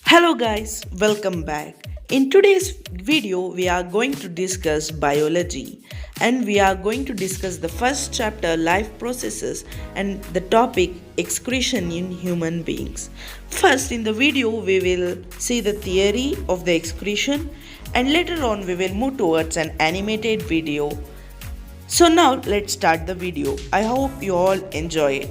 Hello guys, welcome back. In today's video, we are going to discuss biology and we are going to discuss the first chapter life processes and the topic excretion in human beings. First, in the video, we will see the theory of the excretion and later on we will move towards an animated video. So now let's start the video. I hope you all enjoy it.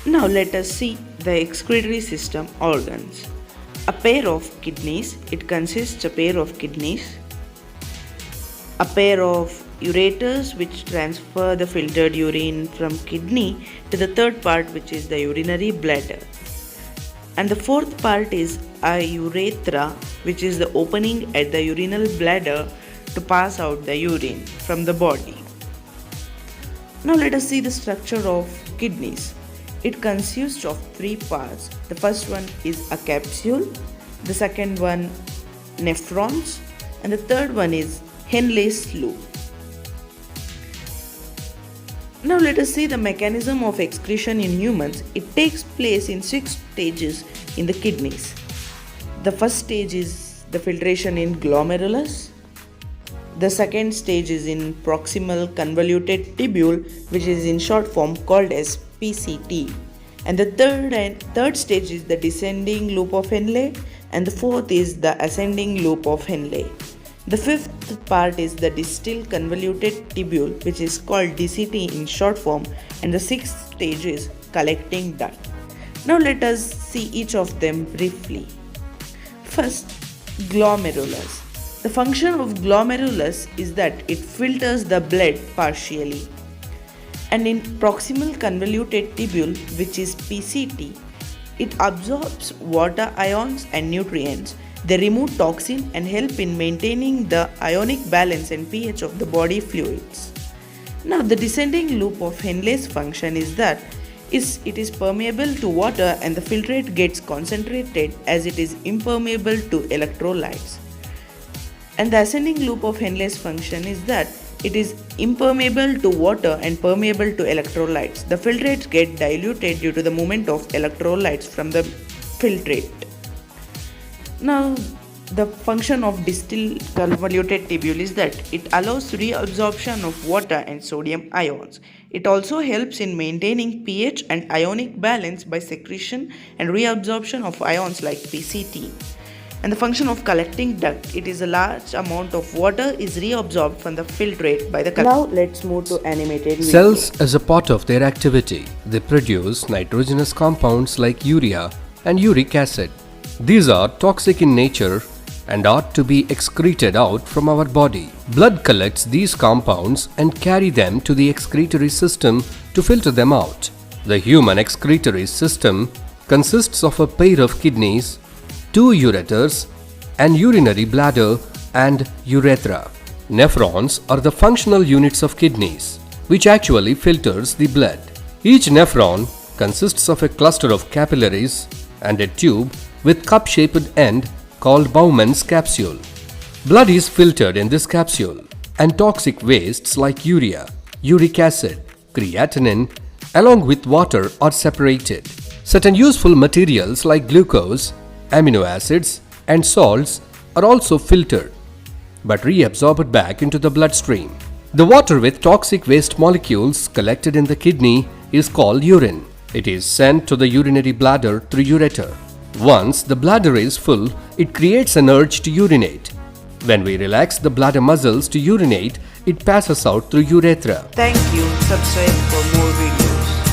Now let us see the excretory system organs. A pair of kidneys, it consists a pair of kidneys, a pair of ureters which transfer the filtered urine from kidney to the third part which is the urinary bladder. And the fourth part is a urethra which is the opening at the urinal bladder to pass out the urine from the body. Now let us see the structure of kidneys. It consists of three parts. The first one is a capsule, the second one nephrons, and the third one is Henle's loop. Now let us see the mechanism of excretion in humans. It takes place in 6 stages in the kidneys. The first stage is the filtration in glomerulus. The second stage is in proximal convoluted tubule, which is in short form called as PCT. And the third stage is the descending loop of Henle, and the fourth is the ascending loop of Henle. The fifth part is the distal convoluted tubule, which is called DCT in short form, and the sixth stage is collecting duct. Now let us see each of them briefly. First, glomerulus. The function of glomerulus is that it filters the blood partially. And in proximal convoluted tubule, which is PCT, it absorbs water ions and nutrients. They remove toxin and help in maintaining the ionic balance and pH of the body fluids. Now the descending loop of Henle's function is that it is permeable to water and the filtrate gets concentrated as it is impermeable to electrolytes. And the ascending loop of Henle's function is that it is impermeable to water and permeable to electrolytes. The filtrates get diluted due to the movement of electrolytes from the filtrate. Now, the function of distal convoluted tubule is that it allows reabsorption of water and sodium ions. It also helps in maintaining pH and ionic balance by secretion and reabsorption of ions like PCT. And the function of collecting duct, it is a large amount of water is reabsorbed from the filtrate by the collector. Now let's move to animated video. Cells, as a part of their activity, they produce nitrogenous compounds like urea and uric acid. These are toxic in nature and ought to be excreted out from our body. Blood collects these compounds and carry them to the excretory system to filter them out. The human excretory system consists of a pair of kidneys, 2 ureters, and urinary bladder and urethra. Nephrons are the functional units of kidneys, which actually filters the blood. Each nephron consists of a cluster of capillaries and a tube with cup-shaped end called Bowman's capsule. Blood is filtered in this capsule, and toxic wastes like urea, uric acid, creatinine, along with water are separated. Certain useful materials like glucose, amino acids and salts are also filtered but reabsorbed back into the bloodstream. The water with toxic waste molecules collected in the kidney is called urine. It is sent to the urinary bladder through ureter. Once the bladder is full, it creates an urge to urinate. When we relax the bladder muscles to urinate, it passes out through urethra. Thank you. Subscribe for more videos.